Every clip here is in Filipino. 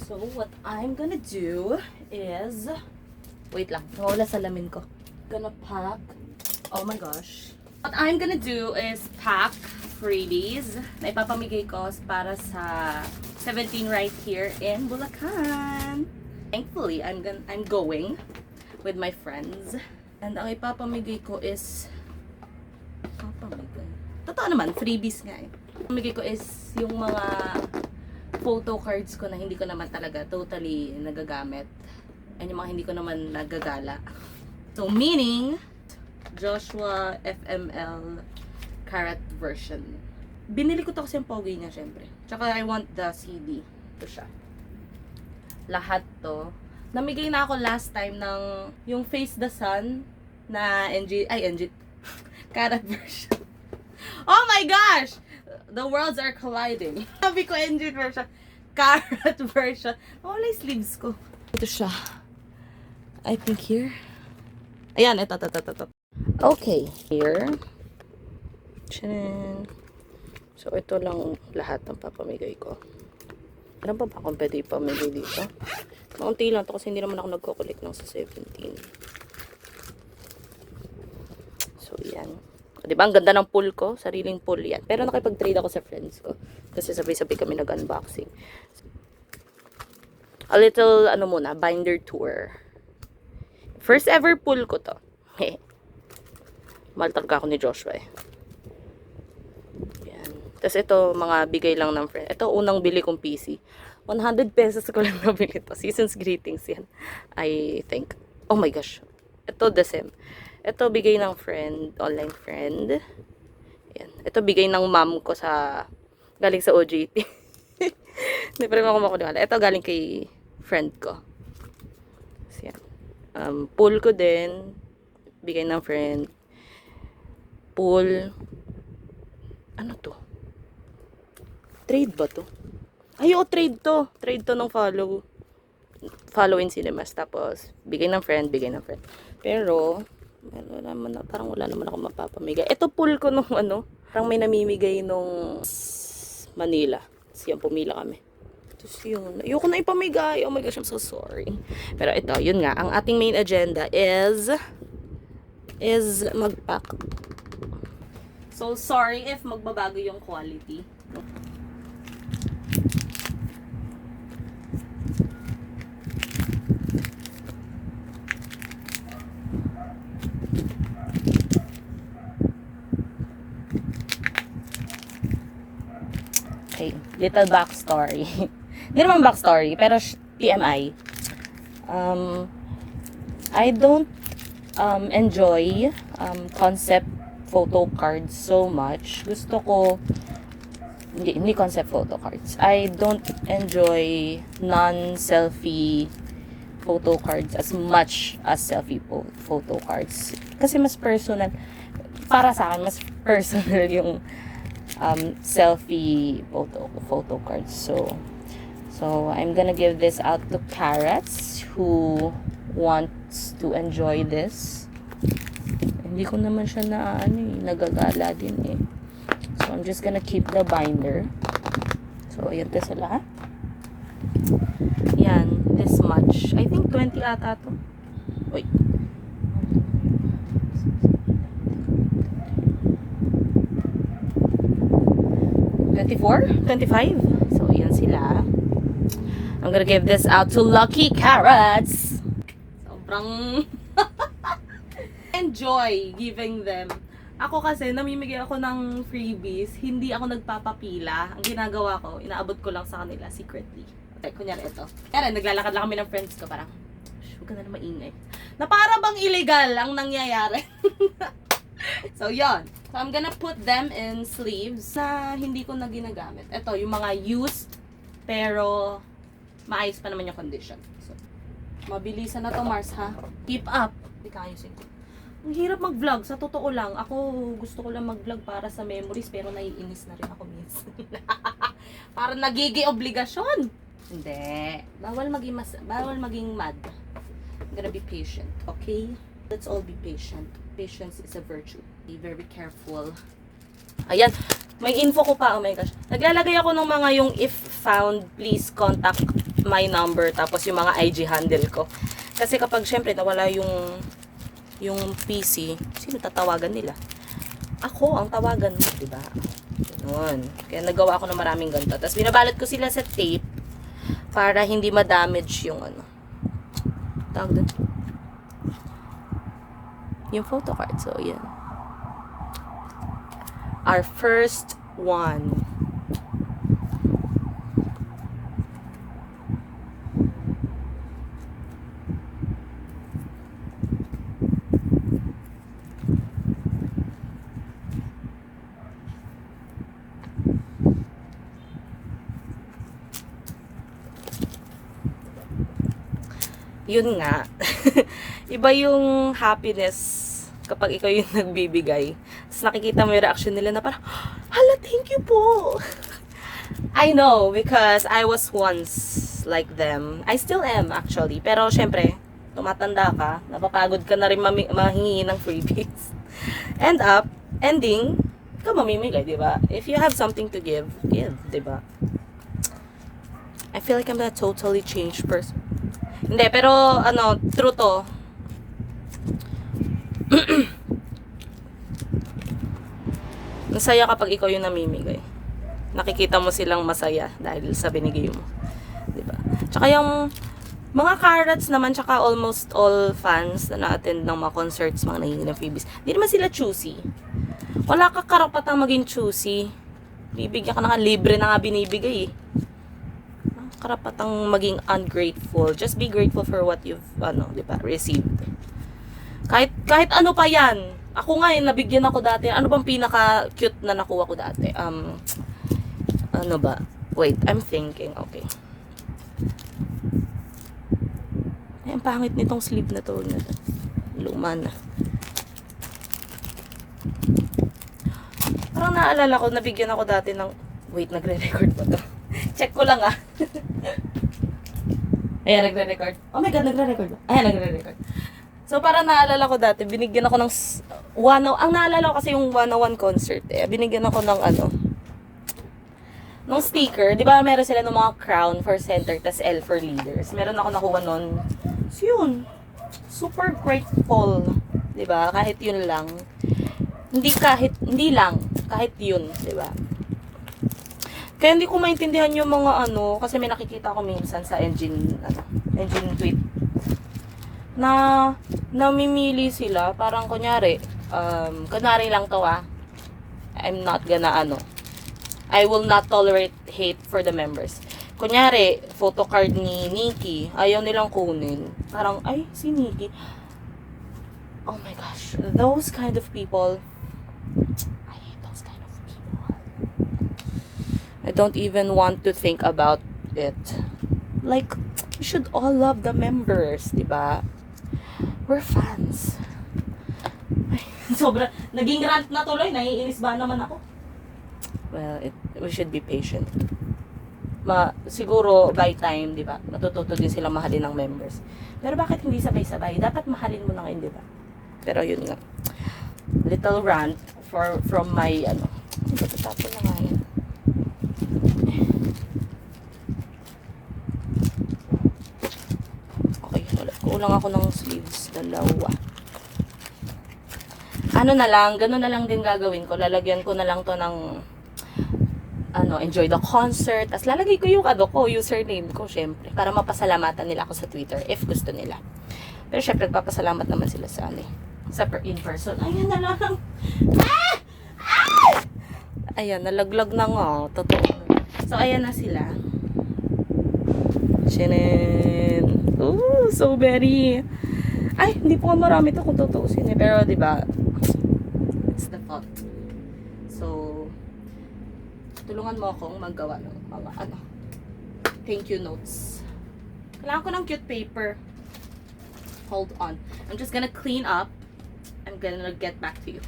So, what I'm gonna do is... Wait lang, nawala salamin ko. Gonna pack... Oh my gosh. What I'm gonna do is pack freebies na ipapamigay ko para sa 17 right here in Bulacan. Thankfully, I'm going with my friends. And ang ipapamigay ko is... Totoo naman, freebies nga eh. Pamigay ko is yung mga photo cards ko na hindi ko naman talaga totally nagagamit. And yung mga hindi ko naman nagagala. So, meaning, Joshua FML Carat version. Binili ko to kasi yung pogi niya, syempre. Tsaka I want the CD. Ito siya. Lahat to. Namigay na ako last time ng yung Face the Sun na NG Carat version. Oh my gosh! The worlds are colliding. Sabi ko NG version. Carat version. Wala yung sleeves ko. Ito siya. I think here. Ayan, ito. Okay, here. Tchanan. So, ito lang lahat ng papamigay ko. Ano pa ba akong pwede ipamigay dito? Maunti lang to kasi hindi naman ako nagko-collect ng sa 17. So, yan. Diba? Ang ganda ng pool ko. Sariling pool yan. Pero nakipag-trade ako sa friends ko. Kasi sabay-sabay kami nag-unboxing. A little, binder tour. First ever pool ko to. Mahal talaga ako ni Joshua eh. Yan. Tapos ito, mga bigay lang ng friend. Ito, unang bili kong PC. 100 pesos ko lang nabili to. Season's greetings yan. I think. Oh my gosh. Ito, the same. Ito, bigay ng friend. Online friend. Yan. Ito, bigay ng mom ko sa... Galing sa OJT. Hindi pa rin ako makuniwala. Ito, galing kay friend ko. So, yan. Pool ko din. Bigay ng friend. Pool. Ano to? Trade ba to? Ay, trade to. Trade to ng follow. Follow in cinemas. Tapos, bigay ng friend. Pero, parang wala naman ako mapapamigay. Ito pool ko nung parang may namimigay nung Manila. Kasi yan, pumila kami. Tapos yun, ayoko na ipamigay. Oh my gosh, I'm so sorry. Pero ito, yun nga. Ang ating main agenda is mag-pack. So, sorry if magbabago yung quality. Okay, little backstory. Hindi naman backstory, pero TMI. I don't enjoy concept photo cards so much. Gusto ko hindi concept photo cards. I don't enjoy non-selfie photo cards as much as selfie photo cards. Kasi mas personal. Para sa akin, mas personal yung selfie photo cards. So I'm gonna give this out to Carats who wants to enjoy this. Hindi ko naman siya nagagala din eh. So I'm just gonna keep the binder. So ayan to sa lahat. Yan, this much. I think 20 ata to. Wait. $24? $25? So, yan sila. I'm gonna give this out to Lucky Carats. Sobrang enjoy giving them. Ako kasi, namimigay ako ng freebies. Hindi ako nagpapapila. Ang ginagawa ko, inaabot ko lang sa kanila secretly. Okay, kunyari ito. Kaya naglalakad lang kami ng friends ko. Parang, huwag ka na maingay. Na para bang illegal ang nangyayari. So, yon. So, I'm gonna put them in sleeves na hindi ko na ginagamit. Ito, yung mga used, pero maayos pa naman yung condition. So, mabilisan na to, Mars, ha? Keep up. Hindi ka ayusin ko. Ang hirap mag-vlog. Sa totoo lang, ako gusto ko lang mag-vlog para sa memories, pero naiinis na rin ako minsan. Para nagiging obligasyon. Hindi. Bawal maging mad. I'm gonna be patient, okay? Let's all be patient. Patience is a virtue. Be very careful. Ayan. May info ko pa, oh my gosh. Naglalagay ako ng mga yung if found, please contact my number, tapos yung mga IG handle ko. Kasi kapag syempre nawala yung PC, sino tatawagan nila? Ako ang tawagan mo, di ba? Ganun. Kaya nagawa ako ng maraming ganito. Tapos binabalot ko sila sa tape para hindi ma-damage yung ano. Tawag doon. Yung photo card. So, yan. Our first one. Yun nga. Iba yung happiness kapag ikaw yung nagbibigay. Tapos nakikita mo yung reaction nila na parang, hala, thank you po. I know, because I was once like them. I still am, actually. Pero, syempre, tumatanda ka, napapagod ka na rin mahingi ng freebies. Ending, ikaw mamimigay, di ba? If you have something to give, di ba? I feel like I'm a totally changed person. Hindi, pero, true to. Masaya kapag ikaw yung namimigay. Nakikita mo silang masaya dahil sa binigay mo. Diba? Tsaka yung mga carrots naman, tsaka almost all fans na na-attend ng mga concerts, mga nangingi ng freebies, hindi naman sila choosy. Wala ka karapatang maging choosy. Bibigyan ka na nga, libre na nga binibigay eh. Karapatang maging ungrateful. Just be grateful for what you've, diba, received. Kahit ano pa yan. Ako nga nabigyan ako dati. Ano bang pinaka-cute na nakuha ko dati? Ano ba? Wait, I'm thinking. Okay. Ay, ang pangit nitong sleeve na to. Luma na. Parang naalala ko, nabigyan ako dati ng... Wait, nagre-record ba to? Check ko lang ah. Ayan, nagre-record. Oh my God, nagre-record ba? Ayan, nagre-record. So, parang naalala ko dati, binigyan ako ng... ang naalala ko kasi yung 101 concert eh. Binigyan ako ng ng sticker. Di ba meron sila ng mga crown for center, tas L for leaders. Meron ako nakuha nun. So, yun. Super grateful. Di ba? Kahit yun lang. Hindi lang. Kahit yun. Di ba? Kaya hindi ko maintindihan yung mga kasi may nakikita ko minsan sa engine tweet na namimili sila, parang kunyari lang to I'm not gonna I will not tolerate hate for the members. Kunyari, photocard ni Nikki, ayaw nilang kunin. Parang, ay, si Nikki. Oh my gosh, those kind of people, I hate those kind of people. I don't even want to think about it. Like, we should all love the members, diba? We're fans. Ay, sobra, naging rant na tuloy, naiinis ba naman ako? Well, we should be patient. Siguro, by time, diba? Matututo din silang mahalin ng members. Pero bakit hindi sabay-sabay? Dapat mahalin mo na ngayon, diba? Pero yun nga. Little rant from my, Tapos na nga yan. Okay, kulang ako ng sleeves. Dalawa. Ganun na lang din gagawin ko. Lalagyan ko na lang to ng enjoy the concert. Tapos lalagay ko yung username ko, syempre. Para mapasalamatan nila ako sa Twitter if gusto nila. Pero syempre, papasalamat naman sila sa in person. Ayan na lang. Ah! Ah! Ayan, nalaglag na nga. Totoo. So, ayan na sila. Shinin. Ooh, so very. Ay, hindi po marami to kung tutuusin eh. Pero, diba, it's the thought. So, tulungan mo akong maggawa ng mga thank you notes. Kailangan ko ng cute paper. Hold on. I'm just gonna clean up. I'm gonna get back to you.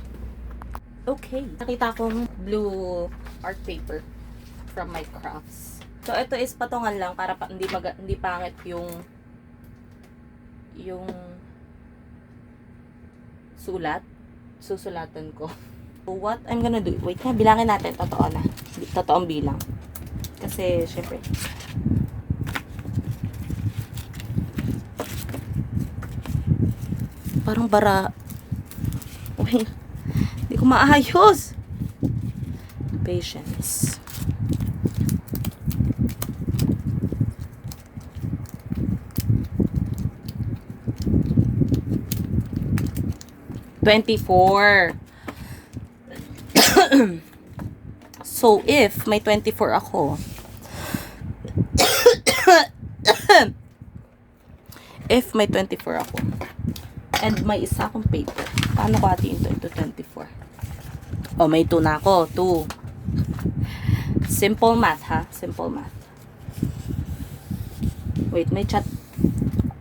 Okay. Nakita akong blue art paper from my crafts. So, ito is patungan lang para hindi pangit yung sulat. Susulatan ko. What I'm gonna do, wait nga, bilangin natin, totoo na. Totoong bilang. Kasi, syempre, parang bara. Uy, hindi ko maayos. Patience. $24. So, if may 24 ako, if may 24 ako, and may isa akong paper, paano ko atiin ito into 24? Oh, may 2 na ako. 2. Simple math, ha? Simple math. Wait, may chat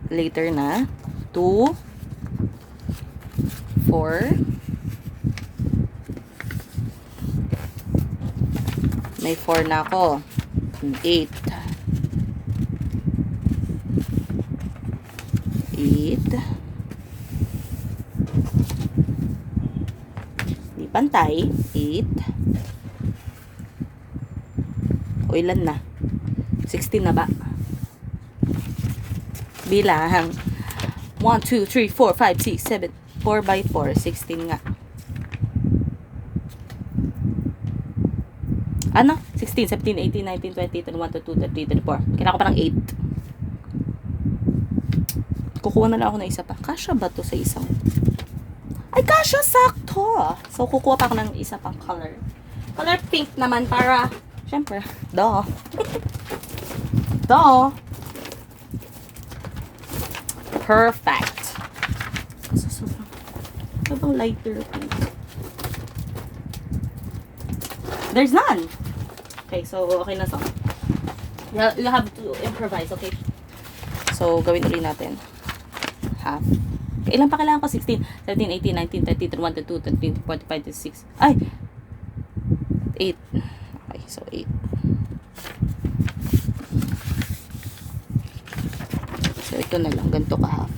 later na. 2, 4, may 4 na ako. 8. 8. Di pantay. 8. O ilan na? 16 na ba? Bilang. 1, 2, 3, 4, 5, 6, 7. 4 by 4. 16 nga. Ano? 16, 17, 18, 19, 20, 21, 22, 23, 24. Kailangan ko pa ng 8. Kukuha na lang ako ng isa pa. Kasha ba to sa isang? Ay, kasha! Sakto! So, kukuha pa ako ng isa pang color. Color pink naman para, syempre, duh. Duh. Perfect. So, sobrang, sobrang lighter pink. There's none. Okay, so okay na so. You have to improvise, okay? So, gawin ulit natin. Half. Ilan pa kailangan ko? 16, 17, 18, 19, 20, 21, 22, 23, 24, 25, 26. Ay! 8. Okay, so 8. So, ito na lang. Ganito ka half.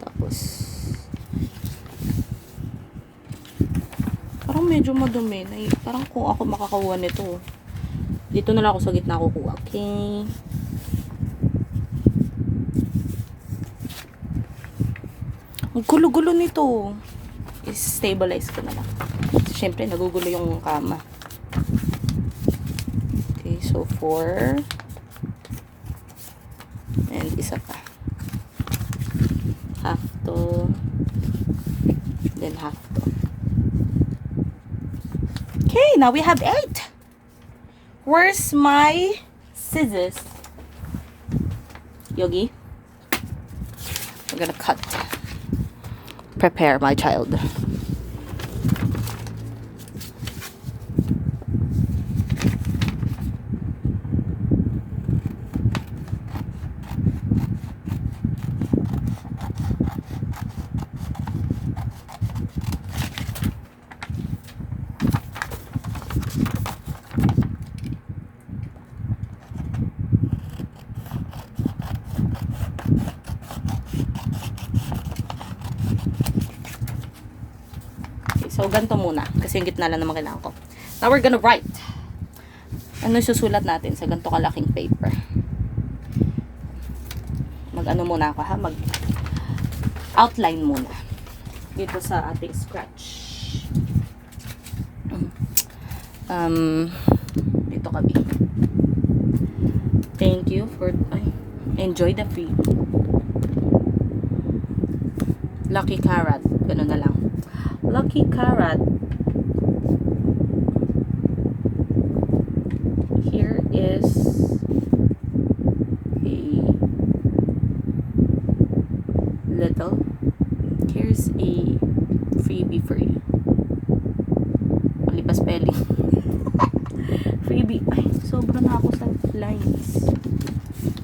Tapos, parang medyo madumi. Parang kung ako makakakuha nito. Dito na lang ako sa gitna kukuha. Okay. Ang gulo-gulo nito. I-stabilize ko na lang. Siyempre, nagugulo yung kama. Okay, so 4. And isa pa. Half to. Then half to. Okay, now we have 8. Where's my scissors? Yogi? We're gonna cut. Prepare, my child. So, ganito muna. Kasi yung gitna lang naman kailangan ko. Now, we're gonna write. Ano yung susulat natin sa ganito kalaking paper? Mag-ano muna ako, ha? Mag-outline muna. Dito sa ating scratch. Dito kabi. Thank you for... enjoy the free. Lucky carrot. Ganun na lang. Lucky carrot. Here is a little. Here's a freebie for you. Mali pa spelling. Freebie. Ay, sobra na ako sa lines.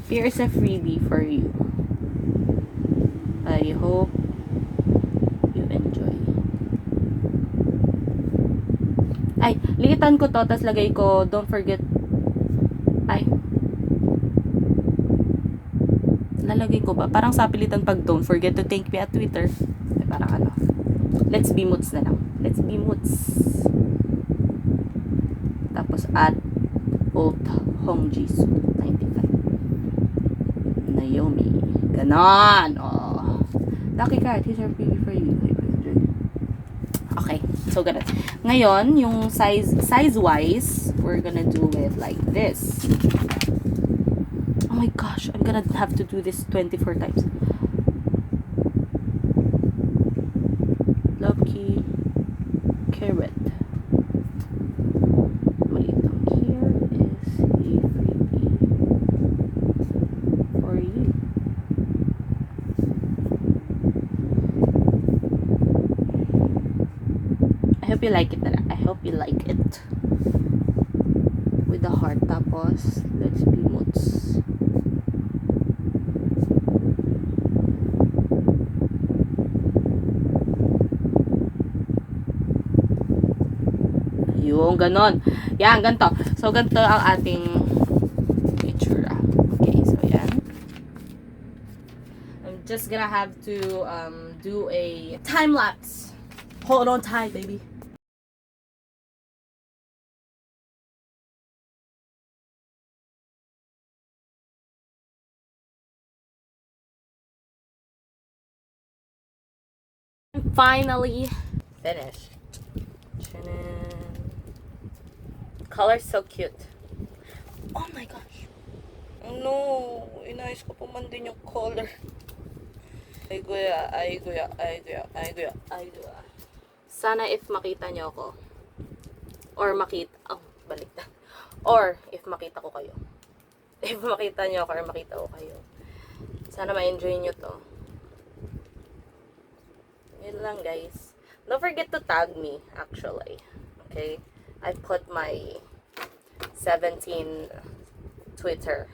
Here's a freebie for you. I hope you enjoy. Ay, liitan ko to, tapos lagay ko, don't forget, ay, lalagay ko ba? Parang sapilitan pag don't forget to thank me at Twitter. Ay, parang ano, let's be moods na lang. Let's be moods. Tapos at Old Hong Jisoo 95. Naomi. Ganon. Oh. Lucky Cat, here's our preview for you. Okay, so ganun. Ngayon, yung size-wise, we're gonna do it like this. Oh my gosh, I'm gonna have to do this 24 times. Love key, carrot. Maliit lang. Here is a freebie for you. I hope you like it na lang. I hope you like it. With the heart. Tapos, let's be moods. Yung ganon. Yan, ganito. So, ganito ang ating itsura. Okay, so yan. I'm just gonna have to do a time lapse. Hold on tight, baby. Finally finished. Color so cute. Oh my gosh. No, inayos ko pa man din yung color. Ay guya, ay guya, ay guya, ay guya, ay guya. Sana if makita niyo ako. Or makita, balik na. Or if makita ko kayo. If makita niyo ako or makita ko kayo. Sana ma-enjoy niyo to. Yun lang guys. Don't forget to tag me actually. Okay? I put my 17 Twitter